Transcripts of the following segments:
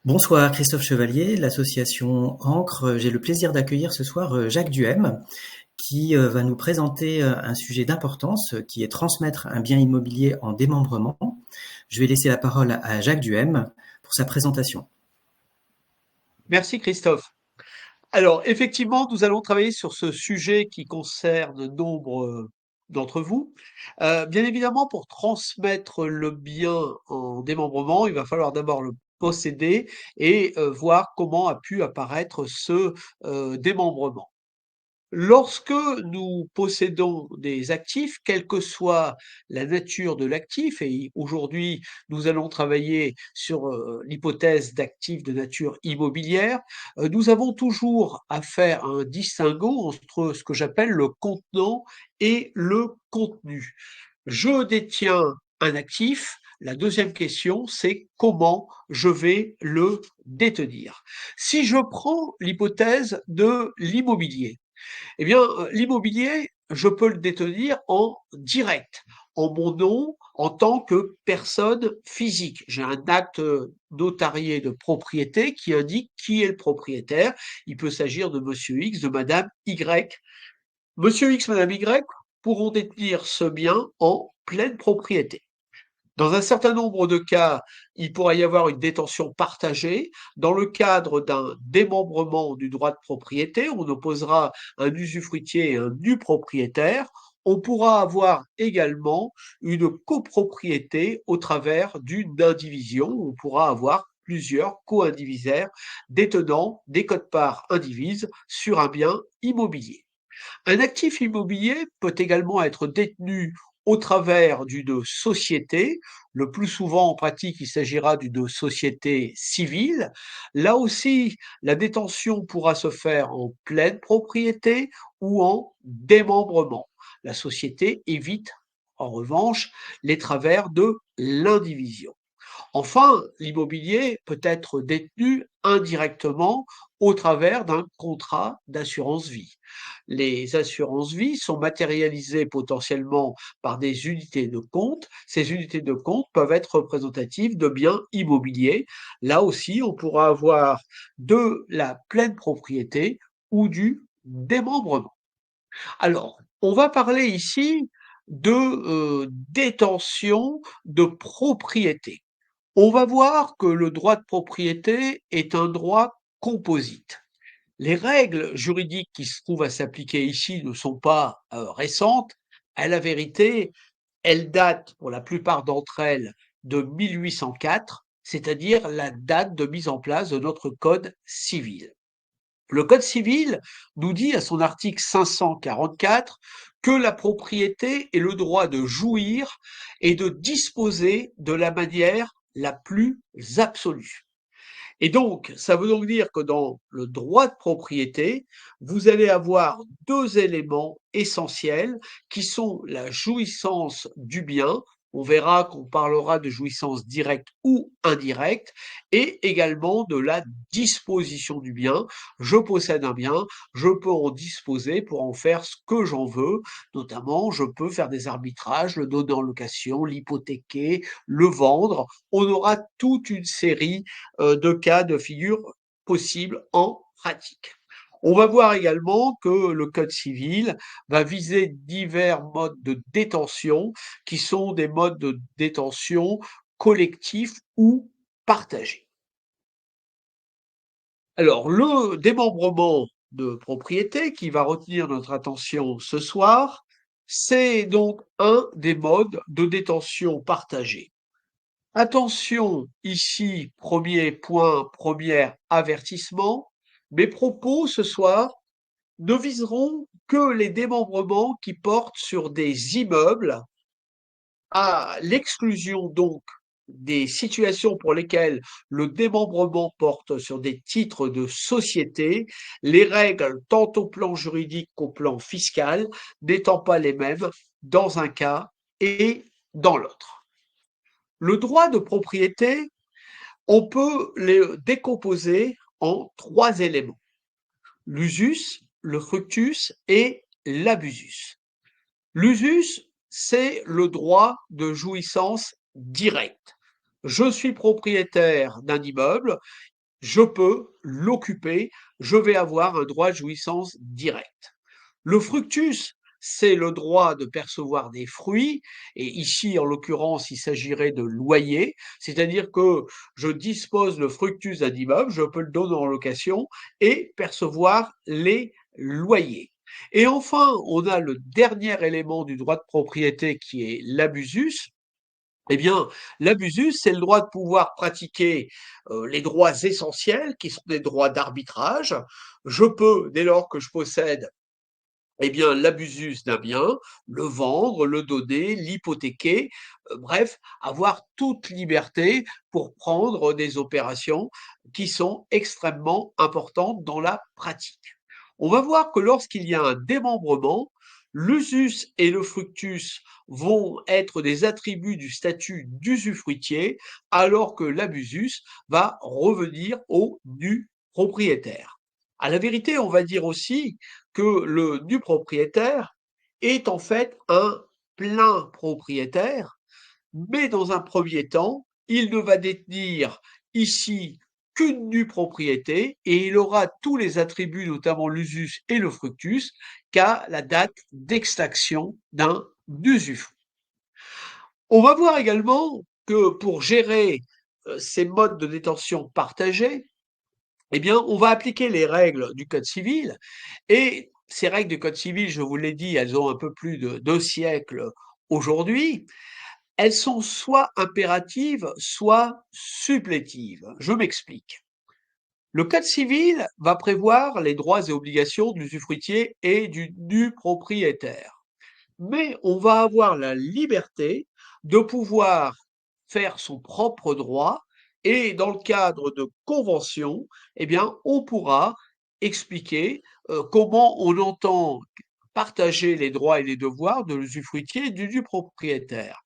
Bonsoir Christophe Chevalier, l'association Ancre. J'ai le plaisir d'accueillir ce soir Jacques Duhem qui va nous présenter un sujet d'importance qui est transmettre un bien immobilier en démembrement. Je vais laisser la parole à Jacques Duhem pour sa présentation. Merci Christophe. Alors effectivement, nous allons travailler sur ce sujet qui concerne nombre d'entre vous. Bien évidemment, pour transmettre le bien en démembrement, il va falloir d'abord le posséder et voir comment a pu apparaître ce démembrement. Lorsque nous possédons des actifs, quelle que soit la nature de l'actif, et aujourd'hui nous allons travailler sur l'hypothèse d'actifs de nature immobilière, nous avons toujours à faire un distinguo entre ce que j'appelle le contenant et le contenu. Je détiens un actif. La deuxième question, c'est comment je vais le détenir. Si je prends l'hypothèse de l'immobilier, eh bien, l'immobilier, je peux le détenir en direct, en mon nom, en tant que personne physique. J'ai un acte notarié de propriété qui indique qui est le propriétaire. Il peut s'agir de monsieur X, de madame Y. Monsieur X, madame Y pourront détenir ce bien en pleine propriété. Dans un certain nombre de cas, il pourrait y avoir une détention partagée. Dans le cadre d'un démembrement du droit de propriété, on opposera un usufruitier et un nu propriétaire. On pourra avoir également une copropriété au travers d'une indivision. On pourra avoir plusieurs co-indivisaires détenant des quotes-parts indivises sur un bien immobilier. Un actif immobilier peut également être détenu au travers d'une société. Le plus souvent, en pratique, il s'agira d'une société civile. Là aussi, la détention pourra se faire en pleine propriété ou en démembrement. La société évite, en revanche, les travers de l'indivision. Enfin, l'immobilier peut être détenu indirectement au travers d'un contrat d'assurance vie. Les assurances vie sont matérialisées potentiellement par des unités de compte. Ces unités de compte peuvent être représentatives de biens immobiliers. Là aussi, on pourra avoir de la pleine propriété ou du démembrement. Alors, on va parler ici de détention de propriété. On va voir que le droit de propriété est un droit composite. Les règles juridiques qui se trouvent à s'appliquer ici ne sont pas récentes. À la vérité, elles datent pour la plupart d'entre elles de 1804, c'est-à-dire la date de mise en place de notre code civil. Le code civil nous dit à son article 544 que la propriété est le droit de jouir et de disposer de la manière la plus absolue. Et donc, ça veut donc dire que dans le droit de propriété, vous allez avoir deux éléments essentiels qui sont la jouissance du bien. On verra qu'on parlera de jouissance directe ou indirecte et également de la disposition du bien. Je possède un bien, je peux en disposer pour en faire ce que j'en veux. Notamment, je peux faire des arbitrages, le donner en location, l'hypothéquer, le vendre. On aura toute une série de cas de figure possibles en pratique. On va voir également que le code civil va viser divers modes de détention qui sont des modes de détention collectifs ou partagés. Alors, le démembrement de propriété qui va retenir notre attention ce soir, c'est donc un des modes de détention partagés. Attention, ici, premier point, premier avertissement, mes propos ce soir ne viseront que les démembrements qui portent sur des immeubles, à l'exclusion donc des situations pour lesquelles le démembrement porte sur des titres de société, les règles tant au plan juridique qu'au plan fiscal n'étant pas les mêmes dans un cas et dans l'autre. Le droit de propriété, on peut les décomposer en trois éléments: l'usus, le fructus et l'abusus. L'usus, c'est le droit de jouissance directe. Je suis propriétaire d'un immeuble, je peux l'occuper, je vais avoir un droit de jouissance direct. Le fructus, c'est le droit de percevoir des fruits, et ici, en l'occurrence, il s'agirait de loyer, c'est-à-dire que je dispose le fructus d'un immeuble, je peux le donner en location et percevoir les loyers. Et enfin, on a le dernier élément du droit de propriété qui est l'abusus. Eh bien, l'abusus, c'est le droit de pouvoir pratiquer les droits essentiels, qui sont des droits d'arbitrage. Je peux, dès lors que je possède eh bien, l'abusus d'un bien, le vendre, le donner, l'hypothéquer, bref, avoir toute liberté pour prendre des opérations qui sont extrêmement importantes dans la pratique. On va voir que lorsqu'il y a un démembrement, l'usus et le fructus vont être des attributs du statut d'usufruitier, alors que l'abusus va revenir au nu propriétaire. À la vérité, on va dire aussi que le nu propriétaire est en fait un plein propriétaire, mais dans un premier temps, il ne va détenir ici qu'une nue propriété et il aura tous les attributs, notamment l'usus et le fructus, qu'à la date d'extraction d'un usufruit. On va voir également que pour gérer ces modes de détention partagés, eh bien, on va appliquer les règles du Code civil et ces règles du Code civil, je vous l'ai dit, elles ont un peu plus de 2 siècles aujourd'hui. Elles sont soit impératives, soit supplétives. Je m'explique. Le Code civil va prévoir les droits et obligations de l'usufruitier et du nu propriétaire. Mais on va avoir la liberté de pouvoir faire son propre droit et dans le cadre de conventions, eh bien, on pourra expliquer comment on entend partager les droits et les devoirs de l'usufruitier et du propriétaire.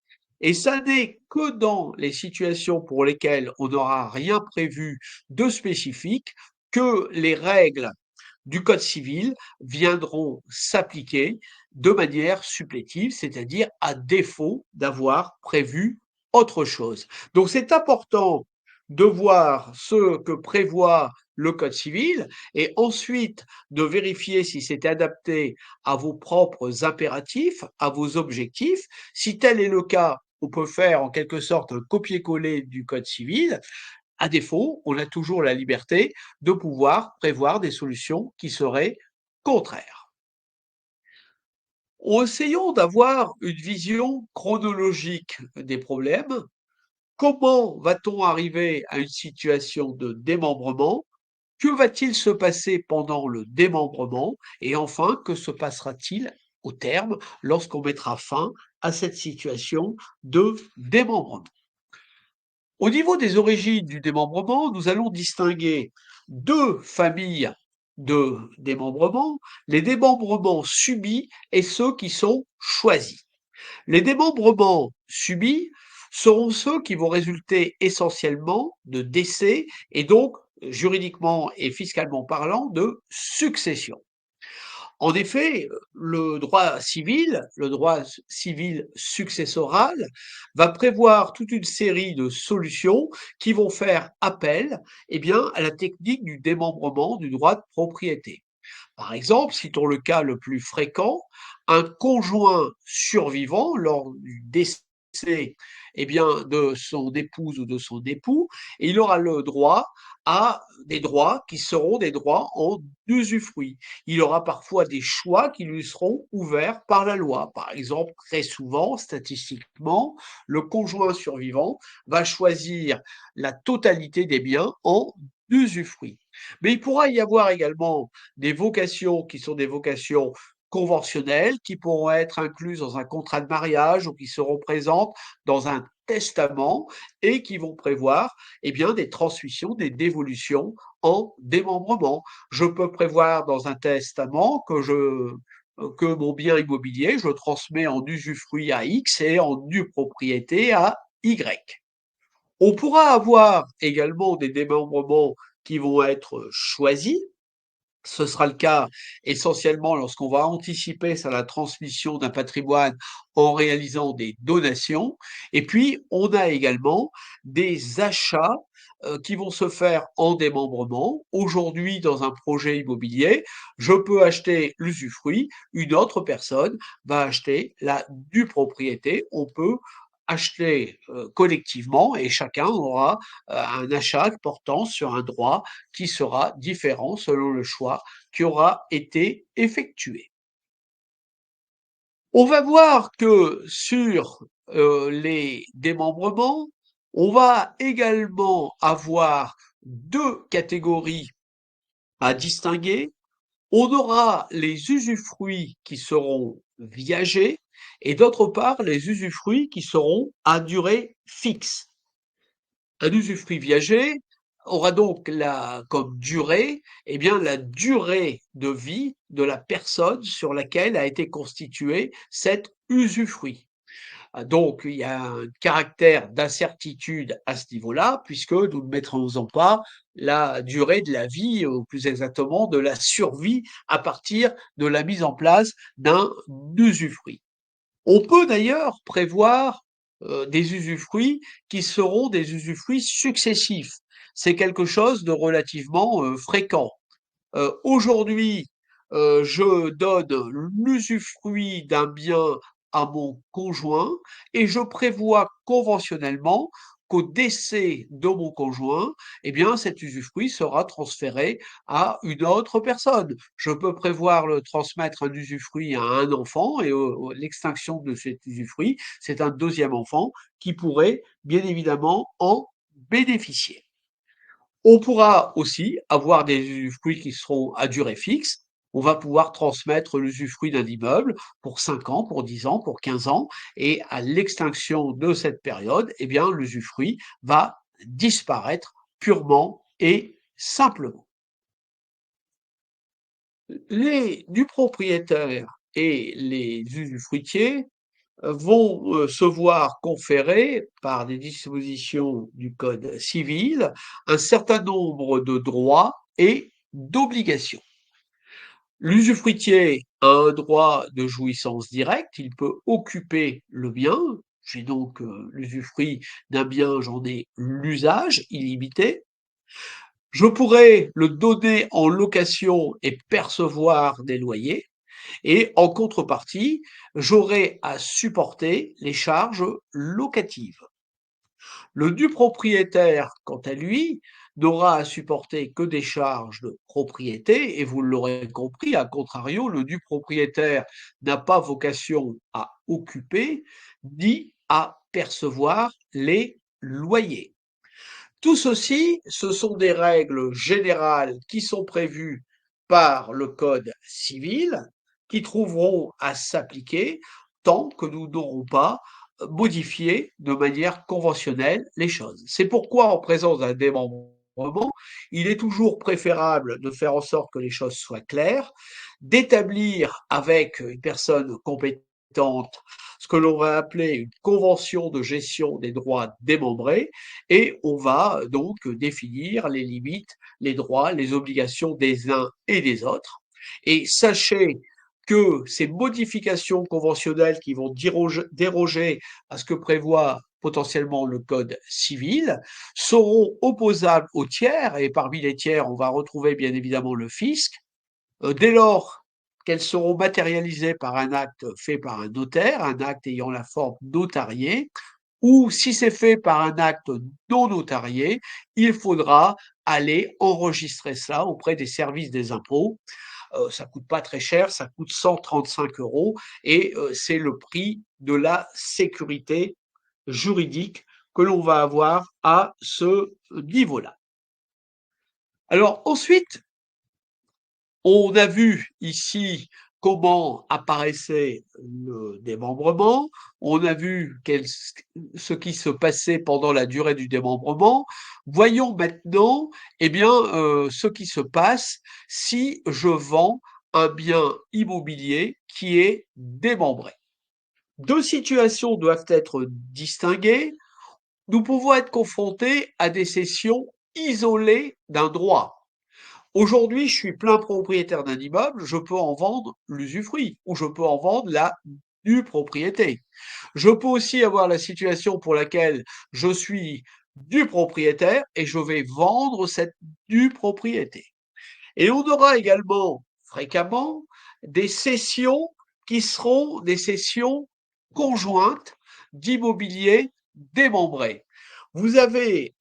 Et ça n'est que dans les situations pour lesquelles on n'aura rien prévu de spécifique que les règles du Code civil viendront s'appliquer de manière supplétive, c'est-à-dire à défaut d'avoir prévu autre chose. Donc c'est important de voir ce que prévoit le Code civil et ensuite de vérifier si c'est adapté à vos propres impératifs, à vos objectifs. Si tel est le cas, on peut faire en quelque sorte un copier-coller du Code civil. À défaut, on a toujours la liberté de pouvoir prévoir des solutions qui seraient contraires. Essayons d'avoir une vision chronologique des problèmes. Comment va-t-on arriver à une situation de démembrement? Que va-t-il se passer pendant le démembrement? Et enfin, que se passera-t-il au terme lorsqu'on mettra fin à cette situation de démembrement? Au niveau des origines du démembrement, nous allons distinguer deux familles de démembrement, les démembrements subis et ceux qui sont choisis. Les démembrements subis seront ceux qui vont résulter essentiellement de décès et donc juridiquement et fiscalement parlant de succession. En effet, le droit civil successoral va prévoir toute une série de solutions qui vont faire appel, eh bien, à la technique du démembrement du droit de propriété. Par exemple, citons le cas le plus fréquent, un conjoint survivant lors du décès eh bien, de son épouse ou de son époux, et il aura le droit à des droits qui seront des droits en usufruit. Il aura parfois des choix qui lui seront ouverts par la loi. Par exemple, très souvent, statistiquement, le conjoint survivant va choisir la totalité des biens en usufruit. Mais il pourra y avoir également des vocations qui sont des vocations conventionnelles, qui pourront être incluses dans un contrat de mariage ou qui seront présentes dans un testament et qui vont prévoir eh bien, des transmissions, des dévolutions en démembrement. Je peux prévoir dans un testament que mon bien immobilier, je le transmets en usufruit à X et en nue propriété à Y. On pourra avoir également des démembrements qui vont être choisis. Ce sera le cas essentiellement lorsqu'on va anticiper sur la transmission d'un patrimoine en réalisant des donations. Et puis, on a également des achats qui vont se faire en démembrement. Aujourd'hui, dans un projet immobilier, je peux acheter l'usufruit, une autre personne va acheter la due propriété. On peut acheter collectivement et chacun aura un achat portant sur un droit qui sera différent selon le choix qui aura été effectué. On va voir que sur les démembrements, on va également avoir deux catégories à distinguer. On aura les usufruits qui seront viagés et d'autre part les usufruits qui seront à durée fixe. Un usufruit viager aura donc comme durée, eh bien, la durée de vie de la personne sur laquelle a été constitué cet usufruit. Donc, il y a un caractère d'incertitude à ce niveau-là, puisque nous ne mettrons pas la durée de la vie, ou plus exactement de la survie, à partir de la mise en place d'un usufruit. On peut d'ailleurs prévoir des usufruits qui seront des usufruits successifs. C'est quelque chose de relativement fréquent. Aujourd'hui, je donne l'usufruit d'un bien à mon conjoint et je prévois conventionnellement qu'au décès de mon conjoint, eh bien, cet usufruit sera transféré à une autre personne. Je peux prévoir le transmettre un usufruit à un enfant et l'extinction de cet usufruit, c'est un deuxième enfant qui pourrait bien évidemment en bénéficier. On pourra aussi avoir des usufruits qui seront à durée fixe. On va pouvoir transmettre l'usufruit d'un immeuble pour 5 ans, pour 10 ans, pour 15 ans, et à l'extinction de cette période, eh bien, l'usufruit va disparaître purement et simplement. Les du propriétaire et les usufruitiers vont se voir conférer par des dispositions du Code civil un certain nombre de droits et d'obligations. L'usufruitier a un droit de jouissance directe, il peut occuper le bien. J'ai donc l'usufruit d'un bien, j'en ai l'usage illimité. Je pourrais le donner en location et percevoir des loyers. Et en contrepartie, j'aurai à supporter les charges locatives. Le dû propriétaire, quant à lui, n'aura à supporter que des charges de propriété, et vous l'aurez compris, à contrario, le dû propriétaire n'a pas vocation à occuper ni à percevoir les loyers. Tout ceci, ce sont des règles générales qui sont prévues par le Code civil, qui trouveront à s'appliquer tant que nous n'aurons pas modifié de manière conventionnelle les choses. C'est pourquoi, en présence d'un démembrement, il est toujours préférable de faire en sorte que les choses soient claires, d'établir avec une personne compétente ce que l'on va appeler une convention de gestion des droits démembrés, et on va donc définir les limites, les droits, les obligations des uns et des autres. Et sachez que ces modifications conventionnelles qui vont déroger à ce que prévoit potentiellement le code civil seront opposables aux tiers, et parmi les tiers, on va retrouver bien évidemment le fisc, dès lors qu'elles seront matérialisées par un acte fait par un notaire, un acte ayant la forme notariée, ou si c'est fait par un acte non notarié, il faudra aller enregistrer ça auprès des services des impôts. Ça coûte pas très cher, ça coûte 135 € et c'est le prix de la sécurité juridique que l'on va avoir à ce niveau-là. Alors ensuite, on a vu ici comment apparaissait le démembrement, on a vu ce qui se passait pendant la durée du démembrement. Voyons maintenant, eh bien, ce qui se passe si je vends un bien immobilier qui est démembré. Deux situations doivent être distinguées. Nous pouvons être confrontés à des cessions isolées d'un droit. Aujourd'hui, je suis plein propriétaire d'un immeuble, je peux en vendre l'usufruit ou je peux en vendre la nue propriété. Je peux aussi avoir la situation pour laquelle je suis du propriétaire et je vais vendre cette due propriété. Et on aura également fréquemment des cessions qui seront des cessions conjointes d'immobilier démembré. Vous avez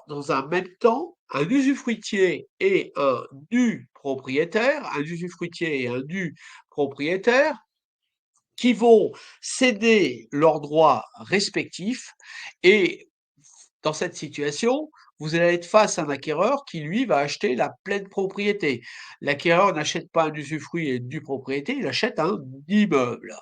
dans un même temps un usufruitier et un nu propriétaire, un usufruitier et un nu propriétaire qui vont céder leurs droits respectifs et dans cette situation, vous allez être face à un acquéreur qui, lui, va acheter la pleine propriété. L'acquéreur n'achète pas un usufruit et une propriété, il achète un immeuble.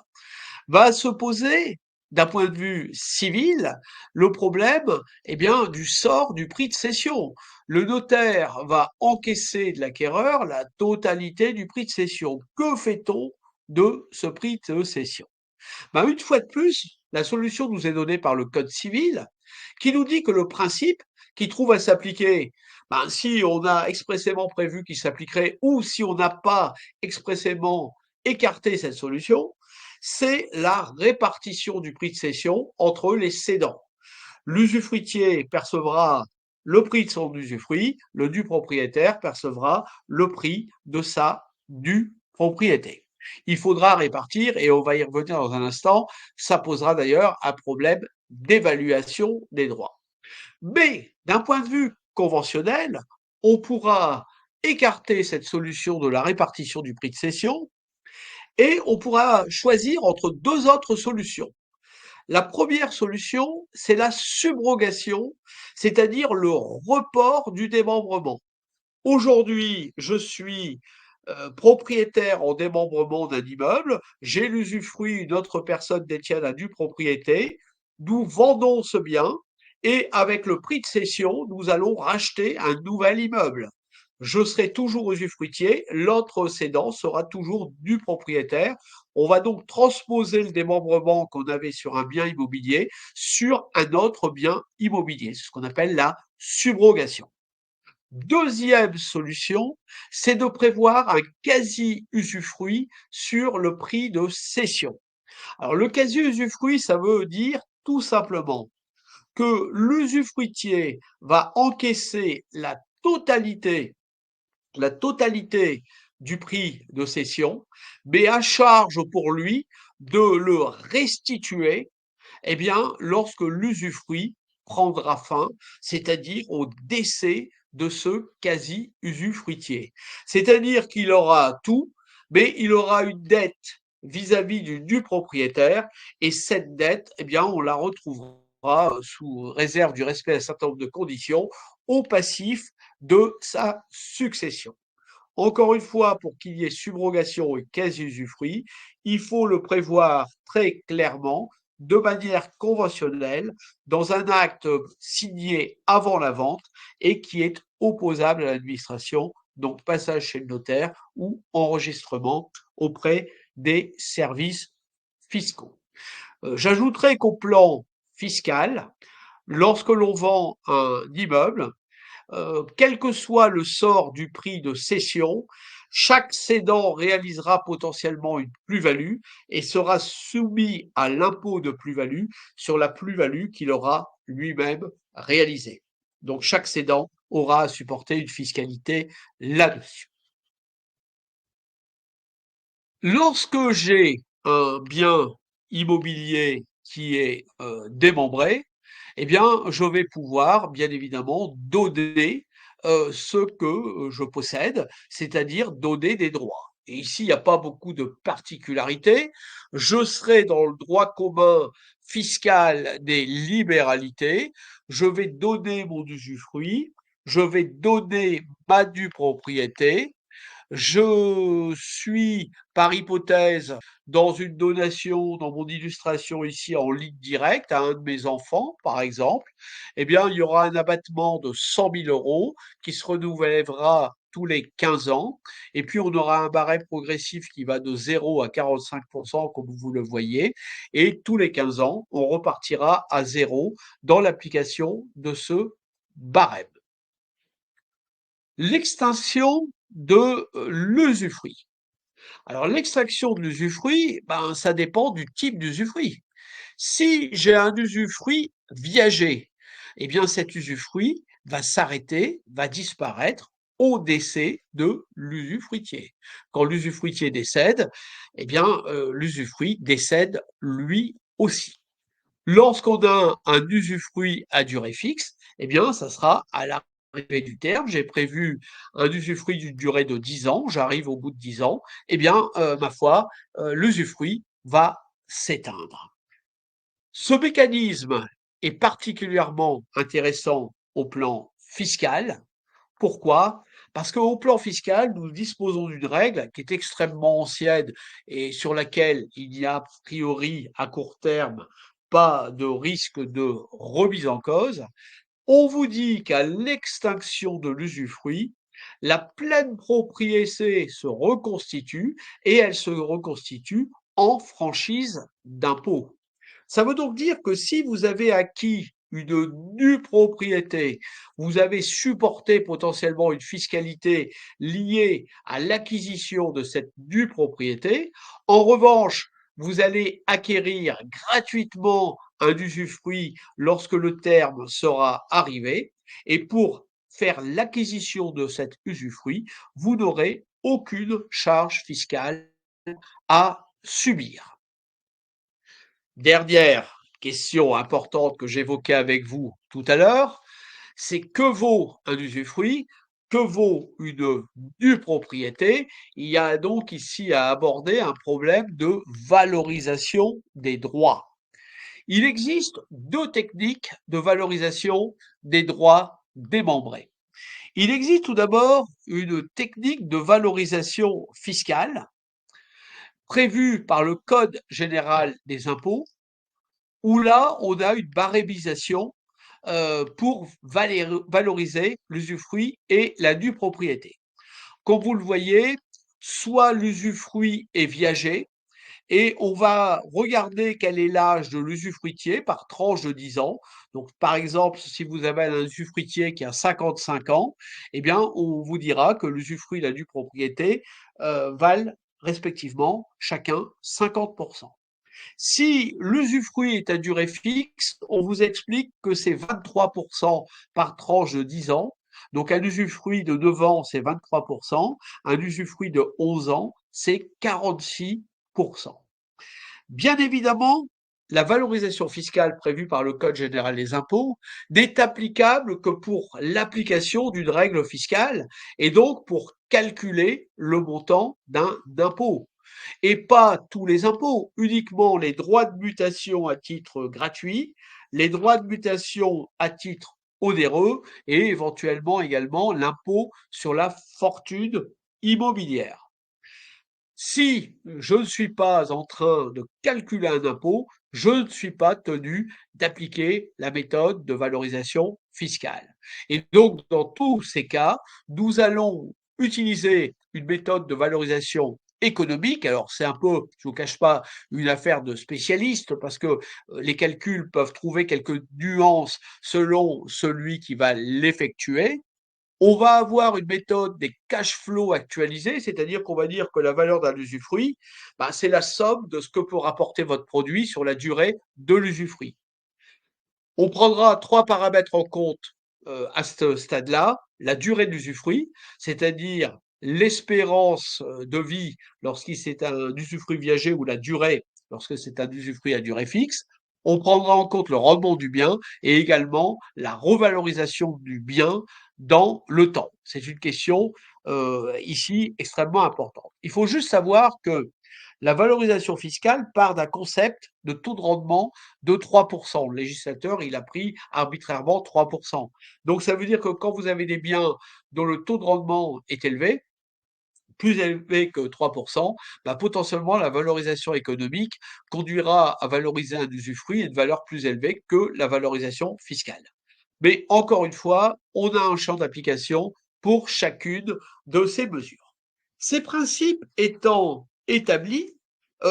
Va se poser, d'un point de vue civil, le problème, eh bien, du sort du prix de cession. Le notaire va encaisser de l'acquéreur la totalité du prix de cession. Que fait-on de ce prix de cession? Ben, une fois de plus, la solution nous est donnée par le Code civil, qui nous dit que le principe qui trouve à s'appliquer, ben, si on a expressément prévu qu'il s'appliquerait ou si on n'a pas expressément écarté cette solution, c'est la répartition du prix de cession entre les cédants. L'usufruitier percevra le prix de son usufruit, le dû propriétaire percevra le prix de sa due propriété. Il faudra répartir, et on va y revenir dans un instant, ça posera d'ailleurs un problème d'évaluation des droits. Mais d'un point de vue conventionnel, on pourra écarter cette solution de la répartition du prix de cession et on pourra choisir entre deux autres solutions. La première solution, c'est la subrogation, c'est-à-dire le report du démembrement. Aujourd'hui, je suis propriétaire en démembrement d'un immeuble, j'ai l'usufruit, une autre personne détient la due propriété, nous vendons ce bien et avec le prix de cession, nous allons racheter un nouvel immeuble. Je serai toujours usufruitier, l'autre cédant sera toujours du propriétaire. On va donc transposer le démembrement qu'on avait sur un bien immobilier sur un autre bien immobilier. C'est ce qu'on appelle la subrogation. Deuxième solution, c'est de prévoir un quasi-usufruit sur le prix de cession. Alors, le quasi-usufruit, ça veut dire tout simplement que l'usufruitier va encaisser la totalité du prix de cession, mais à charge pour lui de le restituer, eh bien, lorsque l'usufruit prendra fin, c'est-à-dire au décès de ce quasi-usufruitier. C'est-à-dire qu'il aura tout, mais il aura une dette vis-à-vis du propriétaire, et cette dette, eh bien, on la retrouvera sous réserve du respect d'un certain nombre de conditions au passif de sa succession. Encore une fois, pour qu'il y ait subrogation et quasi-usufruit, il faut le prévoir très clairement, de manière conventionnelle, dans un acte signé avant la vente et qui est opposable à l'administration, donc passage chez le notaire ou enregistrement auprès des services fiscaux. J'ajouterai qu'au plan fiscal, lorsque l'on vend un immeuble, quel que soit le sort du prix de cession, chaque cédant réalisera potentiellement une plus-value et sera soumis à l'impôt de plus-value sur la plus-value qu'il aura lui-même réalisée. Donc chaque cédant aura à supporter une fiscalité là-dessus. Lorsque j'ai un bien immobilier qui est démembré, eh bien, je vais pouvoir, bien évidemment, donner ce que je possède, c'est-à-dire donner des droits. Et ici, il n'y a pas beaucoup de particularités. Je serai dans le droit commun fiscal des libéralités. Je vais donner mon usufruit. Je vais donner ma due propriété. Je suis, par hypothèse, dans une donation, dans mon illustration ici en ligne directe à un de mes enfants, par exemple, eh bien, il y aura un abattement de 100 000 € qui se renouvellera tous les 15 ans. Et puis, on aura un barème progressif qui va de 0 à 45%, comme vous le voyez. Et tous les 15 ans, on repartira à 0 dans l'application de ce barème. L'extinction de l'usufruit. Alors l'extraction de l'usufruit, ben, ça dépend du type d'usufruit. Si j'ai un usufruit viager, eh bien cet usufruit va s'arrêter, va disparaître au décès de l'usufruitier. Quand l'usufruitier décède, eh bien l'usufruit décède lui aussi. Lorsqu'on a un usufruit à durée fixe, eh bien, ça sera à l'arrivée du terme. J'ai prévu un usufruit d'une durée de 10 ans, j'arrive au bout de 10 ans, eh bien, ma foi, l'usufruit va s'éteindre. Ce mécanisme est particulièrement intéressant au plan fiscal. Pourquoi? Parce qu'au plan fiscal, nous disposons d'une règle qui est extrêmement ancienne et sur laquelle il n'y a a priori à court terme pas de risque de remise en cause. On vous dit qu'à l'extinction de l'usufruit, la pleine propriété se reconstitue et elle se reconstitue en franchise d'impôt. Ça veut donc dire que si vous avez acquis une nue propriété, vous avez supporté potentiellement une fiscalité liée à l'acquisition de cette nue propriété. En revanche, vous allez acquérir gratuitement un usufruit lorsque le terme sera arrivé. Et pour faire l'acquisition de cet usufruit, vous n'aurez aucune charge fiscale à subir. Dernière question importante que j'évoquais avec vous tout à l'heure, c'est que vaut un usufruit? Que vaut une nue propriété? Il y a donc ici à aborder un problème de valorisation des droits. Il existe deux techniques de valorisation des droits démembrés. Il existe tout d'abord une technique de valorisation fiscale prévue par le Code général des impôts où là, on a une barémisation pour valoriser l'usufruit et la nue propriété. Comme vous le voyez, soit l'usufruit est viagé, et on va regarder quel est l'âge de l'usufruitier par tranche de 10 ans. Donc, par exemple, si vous avez un usufruitier qui a 55 ans, eh bien, on vous dira que l'usufruit et la nue propriété valent respectivement chacun 50%. Si l'usufruit est à durée fixe, on vous explique que c'est 23% par tranche de 10 ans. Donc un usufruit de 9 ans, c'est 23%. Un usufruit de 11 ans, c'est 46%. Bien évidemment, la valorisation fiscale prévue par le Code général des impôts n'est applicable que pour l'application d'une règle fiscale et donc pour calculer le montant d'un impôt et pas tous les impôts, uniquement les droits de mutation à titre gratuit, les droits de mutation à titre onéreux et éventuellement également l'impôt sur la fortune immobilière. Si je ne suis pas en train de calculer un impôt, je ne suis pas tenu d'appliquer la méthode de valorisation fiscale. Et donc, dans tous ces cas, nous allons utiliser une méthode de valorisation économique. Alors, c'est un peu, je ne vous cache pas, une affaire de spécialiste parce que les calculs peuvent trouver quelques nuances selon celui qui va l'effectuer. On va avoir une méthode des cash flows actualisés, c'est-à-dire qu'on va dire que la valeur d'un usufruit, bah, c'est la somme de ce que peut rapporter votre produit sur la durée de l'usufruit. On prendra trois paramètres en compte à ce stade-là, la durée de l'usufruit, c'est-à-dire l'espérance de vie lorsqu'il c'est un usufruit viager ou la durée lorsque c'est un usufruit à durée fixe. On prendra en compte le rendement du bien et également la revalorisation du bien dans le temps. C'est une question ici extrêmement importante. Il faut juste savoir que la valorisation fiscale part d'un concept de taux de rendement de 3%. Le législateur, il a pris arbitrairement 3%. Donc, ça veut dire que quand vous avez des biens dont le taux de rendement est élevé, plus élevé que 3%, bah, potentiellement la valorisation économique conduira à valoriser un usufruit à une valeur plus élevée que la valorisation fiscale. Mais encore une fois, on a un champ d'application pour chacune de ces mesures. Ces principes étant établis,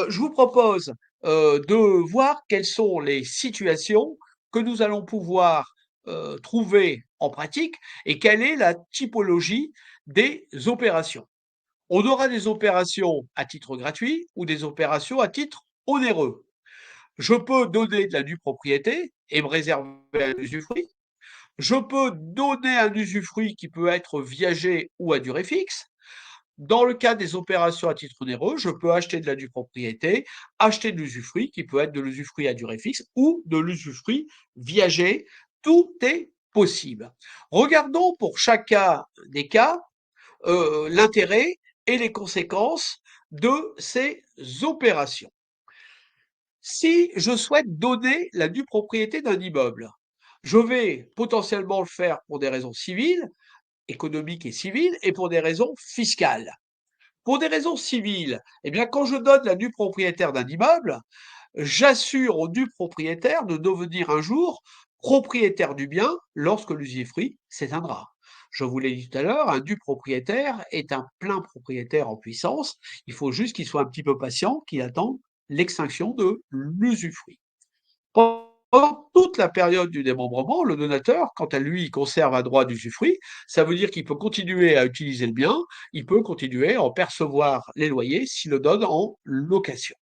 je vous propose de voir quelles sont les situations que nous allons pouvoir trouver en pratique et quelle est la typologie des opérations. On aura des opérations à titre gratuit ou des opérations à titre onéreux. Je peux donner de la nue propriété et me réserver un usufruit. Je peux donner un usufruit qui peut être viager ou à durée fixe. Dans le cas des opérations à titre onéreux, je peux acheter de la due propriété, acheter de l'usufruit qui peut être de l'usufruit à durée fixe ou de l'usufruit viager. Tout est possible. Regardons pour chacun des cas l'intérêt et les conséquences de ces opérations. Si je souhaite donner la due propriété d'un immeuble, je vais potentiellement le faire pour des raisons civiles, économiques et civiles, et pour des raisons fiscales. Pour des raisons civiles, eh bien, quand je donne la nue propriétaire d'un immeuble, j'assure au due propriétaire de devenir un jour propriétaire du bien lorsque l'usufruit s'éteindra. Je vous l'ai dit tout à l'heure, un due propriétaire est un plein propriétaire en puissance. Il faut juste qu'il soit un petit peu patient, qu'il attende l'extinction de l'usufruit. Pendant toute la période du démembrement, le donateur, quant à lui, conserve un droit d'usufruit. Ça veut dire qu'il peut continuer à utiliser le bien, il peut continuer à en percevoir les loyers s'il le donne en location.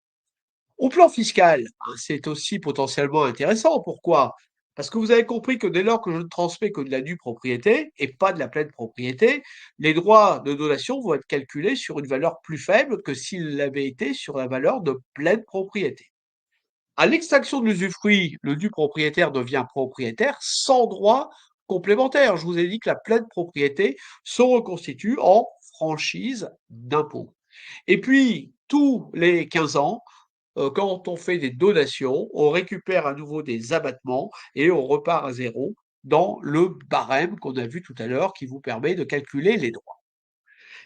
Au plan fiscal, c'est aussi potentiellement intéressant. Pourquoi? Parce que vous avez compris que dès lors que je ne transmets que de la nue propriété et pas de la pleine propriété, les droits de donation vont être calculés sur une valeur plus faible que s'ils avaient été sur la valeur de pleine propriété. À l'extinction de l'usufruit, le dû propriétaire devient propriétaire sans droit complémentaire. Je vous ai dit que la pleine propriété se reconstitue en franchise d'impôt. Et puis, tous les 15 ans, quand on fait des donations, on récupère à nouveau des abattements et on repart à zéro dans le barème qu'on a vu tout à l'heure qui vous permet de calculer les droits.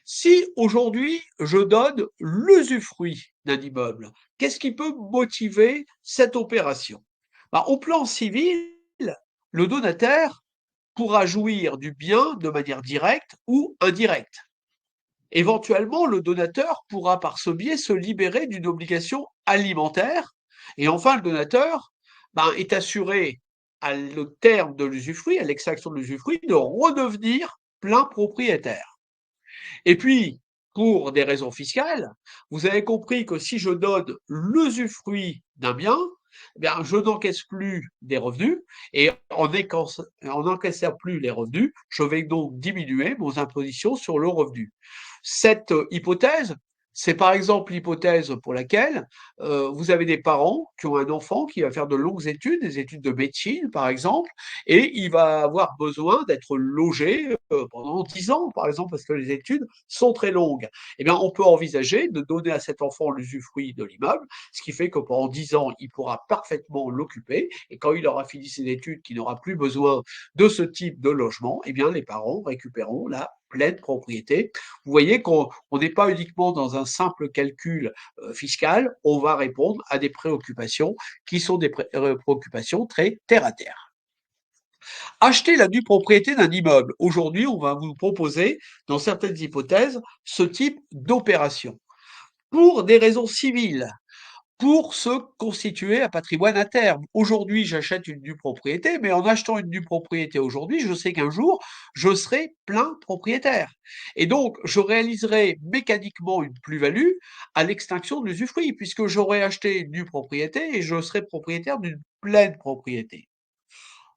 Si aujourd'hui je donne l'usufruit d'un immeuble, qu'est-ce qui peut motiver cette opération? Au plan civil, le donataire pourra jouir du bien de manière directe ou indirecte. Éventuellement, le donateur pourra par ce biais se libérer d'une obligation alimentaire. Et enfin, le donateur est assuré à le terme de l'usufruit, à l'extraction de l'usufruit, de redevenir plein propriétaire. Et puis, pour des raisons fiscales, vous avez compris que si je donne l'usufruit d'un bien, je n'encaisse plus des revenus et en n'encaissant plus les revenus, je vais donc diminuer mon imposition sur le revenu. Cette hypothèse, c'est par exemple l'hypothèse pour laquelle vous avez des parents qui ont un enfant qui va faire de longues études, des études de médecine par exemple, et il va avoir besoin d'être logé pendant 10 ans par exemple, parce que les études sont très longues. Eh bien, on peut envisager de donner à cet enfant l'usufruit de l'immeuble, ce qui fait que pendant 10 ans, il pourra parfaitement l'occuper, et quand il aura fini ses études, qu'il n'aura plus besoin de ce type de logement, eh bien, les parents récupéreront la pleine propriété. Vous voyez qu'on n'est pas uniquement dans un simple calcul fiscal, on va répondre à des préoccupations qui sont des préoccupations très terre à terre. Acheter la nue propriété d'un immeuble. Aujourd'hui, on va vous proposer, dans certaines hypothèses, ce type d'opération. Pour des raisons civiles, pour se constituer un patrimoine à terme. Aujourd'hui, j'achète une nue propriété, mais en achetant une nue propriété aujourd'hui, je sais qu'un jour, je serai plein propriétaire. Et donc, je réaliserai mécaniquement une plus-value à l'extinction de l'usufruit, puisque j'aurai acheté une nue propriété et je serai propriétaire d'une pleine propriété.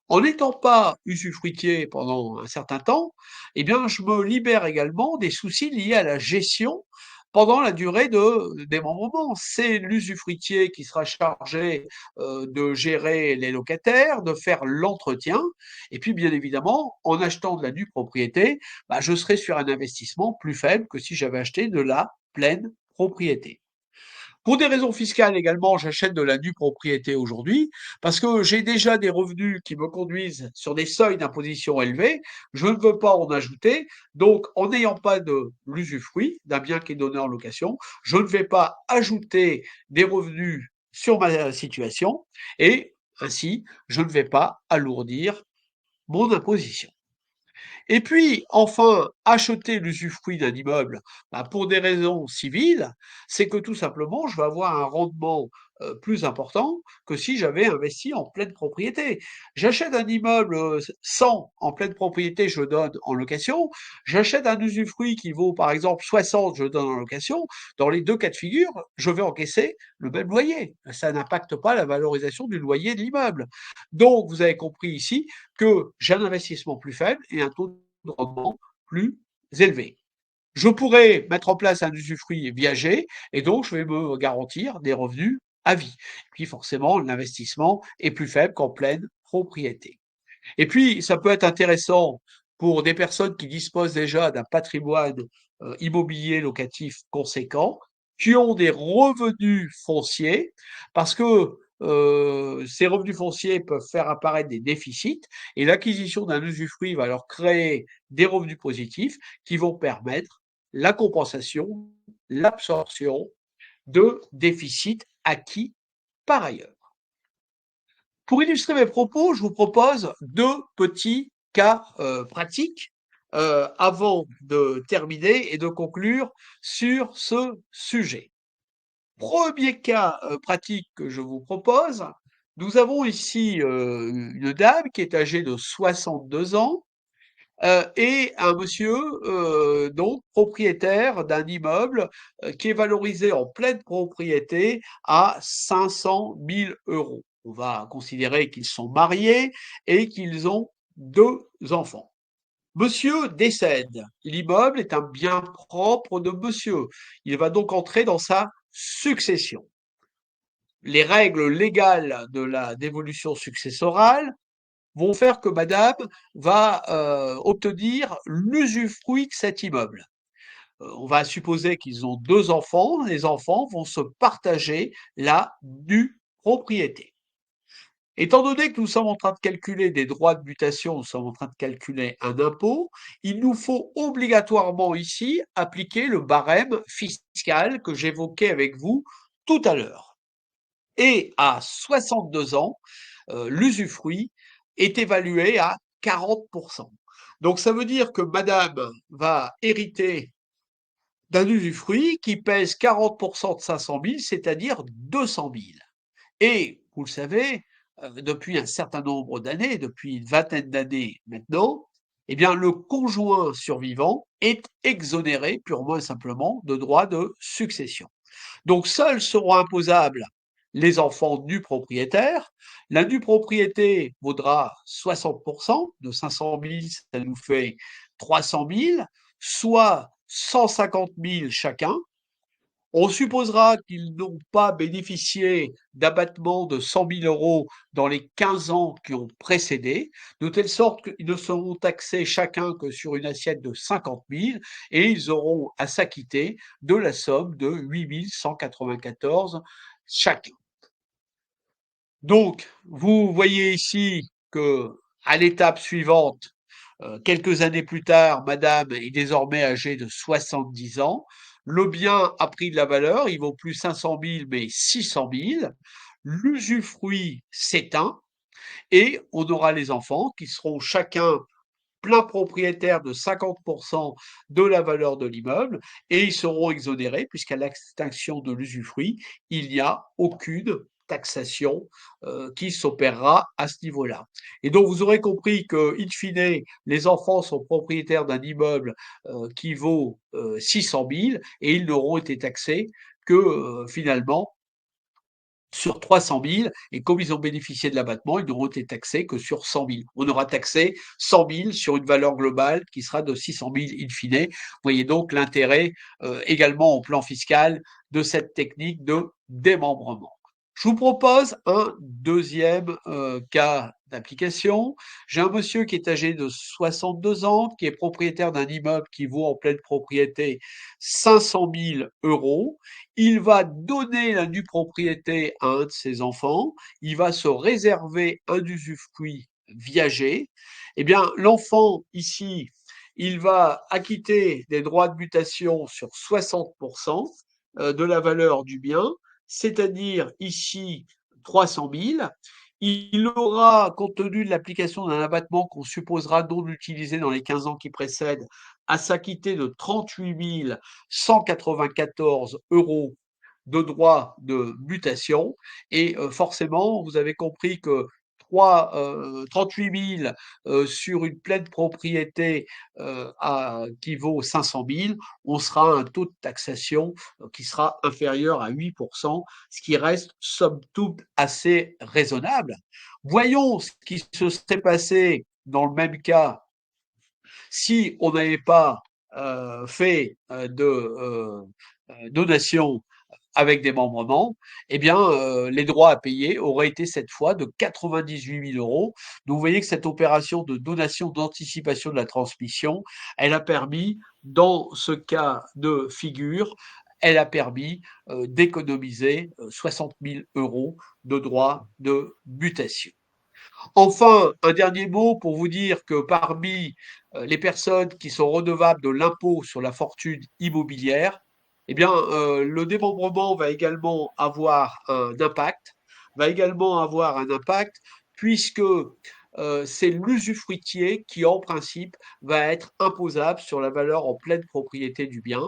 En n'étant pas usufruitier pendant un certain temps, eh bien, je me libère également des soucis liés à la gestion pendant la durée de démembrement. C'est l'usufruitier qui sera chargé de gérer les locataires, de faire l'entretien, et puis bien évidemment, en achetant de la nue propriété, je serai sur un investissement plus faible que si j'avais acheté de la pleine propriété. Pour des raisons fiscales également, j'achète de la nue propriété aujourd'hui parce que j'ai déjà des revenus qui me conduisent sur des seuils d'imposition élevés. Je ne veux pas en ajouter. Donc, en n'ayant pas de l'usufruit d'un bien qui est donné en location, je ne vais pas ajouter des revenus sur ma situation et ainsi, je ne vais pas alourdir mon imposition. Et puis, enfin, acheter l'usufruit d'un immeuble, pour des raisons civiles, c'est que tout simplement, je vais avoir un rendement plus important que si j'avais investi en pleine propriété. J'achète un immeuble 100 en pleine propriété, je donne en location. J'achète un usufruit qui vaut par exemple 60, je donne en location. Dans les deux cas de figure, je vais encaisser le même loyer. Ça n'impacte pas la valorisation du loyer de l'immeuble. Donc, vous avez compris ici que j'ai un investissement plus faible et un taux de rendement plus élevé. Je pourrais mettre en place un usufruit viager et donc je vais me garantir des revenus à vie. Puis forcément, l'investissement est plus faible qu'en pleine propriété. Et puis, ça peut être intéressant pour des personnes qui disposent déjà d'un patrimoine immobilier locatif conséquent, qui ont des revenus fonciers, parce que ces revenus fonciers peuvent faire apparaître des déficits, et l'acquisition d'un usufruit va leur créer des revenus positifs qui vont permettre la compensation, l'absorption de déficits acquis par ailleurs. Pour illustrer mes propos, je vous propose deux petits cas pratiques avant de terminer et de conclure sur ce sujet. Premier cas pratique que je vous propose, nous avons ici une dame qui est âgée de 62 ans et un monsieur donc propriétaire d'un immeuble qui est valorisé en pleine propriété à 500 000 euros. On va considérer qu'ils sont mariés et qu'ils ont deux enfants. Monsieur décède. L'immeuble est un bien propre de monsieur. Il va donc entrer dans sa succession. Les règles légales de la dévolution successorale vont faire que madame va obtenir l'usufruit de cet immeuble. On va supposer qu'ils ont deux enfants. Les enfants vont se partager la nue propriété. Étant donné que nous sommes en train de calculer des droits de mutation, nous sommes en train de calculer un impôt, il nous faut obligatoirement ici appliquer le barème fiscal que j'évoquais avec vous tout à l'heure. Et à 62 ans, l'usufruit est évalué à 40%. Donc ça veut dire que madame va hériter d'un usufruit qui pèse 40% de 500 000, c'est-à-dire 200 000. Et, vous le savez, depuis un certain nombre d'années, depuis une vingtaine d'années maintenant, eh bien, le conjoint survivant est exonéré purement et simplement de droits de succession. Donc, seuls seront imposables les enfants du propriétaire. La nue propriété vaudra 60% de 500 000, ça nous fait 300 000, soit 150 000 chacun. On supposera qu'ils n'ont pas bénéficié d'abattement de 100 000 euros dans les 15 ans qui ont précédé, de telle sorte qu'ils ne seront taxés chacun que sur une assiette de 50 000 et ils auront à s'acquitter de la somme de 8 194 chacun. Donc, vous voyez ici que, à l'étape suivante, quelques années plus tard, madame est désormais âgée de 70 ans. Le bien a pris de la valeur, il vaut plus 500 000, mais 600 000. L'usufruit s'éteint et on aura les enfants qui seront chacun plein propriétaire de 50% de la valeur de l'immeuble et ils seront exonérés puisqu'à l'extinction de l'usufruit, il n'y a aucune taxation qui s'opérera à ce niveau-là. Et donc vous aurez compris que, in fine, les enfants sont propriétaires d'un immeuble qui vaut 600 000 et ils n'auront été taxés que finalement sur 300 000, et comme ils ont bénéficié de l'abattement, ils n'auront été taxés que sur 100 000. On aura taxé 100 000 sur une valeur globale qui sera de 600 000 in fine. Vous voyez donc l'intérêt également au plan fiscal de cette technique de démembrement. Je vous propose un deuxième cas d'application. J'ai un monsieur qui est âgé de 62 ans, qui est propriétaire d'un immeuble qui vaut en pleine propriété 500 000 euros. Il va donner la nue propriété à un de ses enfants, il va se réserver un usufruit viager. Eh bien, l'enfant ici, il va acquitter des droits de mutation sur 60% de la valeur du bien, c'est-à-dire ici 300 000. Il aura, compte tenu de l'application d'un abattement qu'on supposera non utilisé dans les 15 ans qui précèdent, à s'acquitter de 38 194 euros de droits de mutation et forcément, vous avez compris que 38 000 sur une pleine propriété qui vaut 500 000, on sera à un taux de taxation qui sera inférieur à 8%, ce qui reste somme toute assez raisonnable. Voyons ce qui se serait passé dans le même cas si on n'avait pas fait de donation avec démembrement, eh bien, les droits à payer auraient été cette fois de 98 000 euros. Donc, vous voyez que cette opération de donation d'anticipation de la transmission, elle a permis, dans ce cas de figure, elle a permis d'économiser 60 000 euros de droits de mutation. Enfin, un dernier mot pour vous dire que parmi les personnes qui sont redevables de l'impôt sur la fortune immobilière, eh bien, le démembrement va également avoir un impact puisque c'est l'usufruitier qui, en principe, va être imposable sur la valeur en pleine propriété du bien.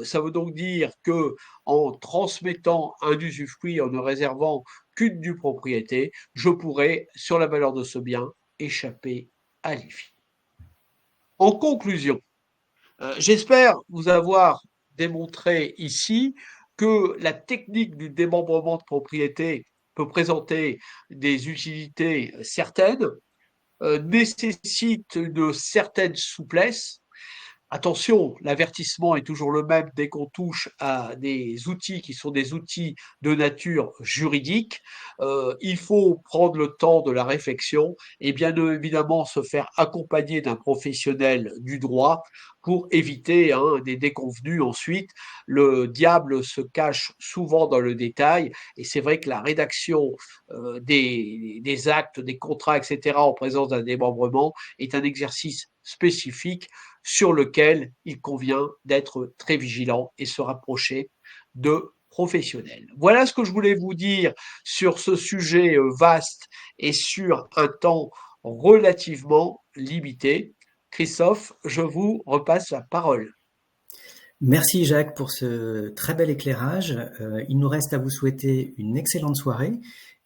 Ça veut donc dire que en transmettant un usufruit, en ne réservant qu'une due propriété, je pourrais, sur la valeur de ce bien, échapper à l'IFI. En conclusion, j'espère vous avoir démontré ici que la technique du démembrement de propriété peut présenter des utilités certaines, nécessite une certaine souplesse. Attention, l'avertissement est toujours le même dès qu'on touche à des outils qui sont des outils de nature juridique. Il faut prendre le temps de la réflexion et bien évidemment se faire accompagner d'un professionnel du droit pour éviter des déconvenus ensuite. Le diable se cache souvent dans le détail et c'est vrai que la rédaction des actes, des contrats, etc. en présence d'un démembrement est un exercice spécifique sur lequel il convient d'être très vigilant et se rapprocher de professionnels. Voilà ce que je voulais vous dire sur ce sujet vaste et sur un temps relativement limité. Christophe, je vous repasse la parole. Merci Jacques pour ce très bel éclairage. Il nous reste à vous souhaiter une excellente soirée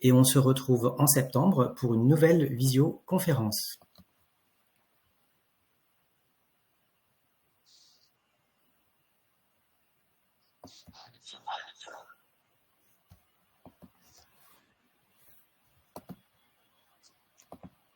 et on se retrouve en septembre pour une nouvelle visioconférence.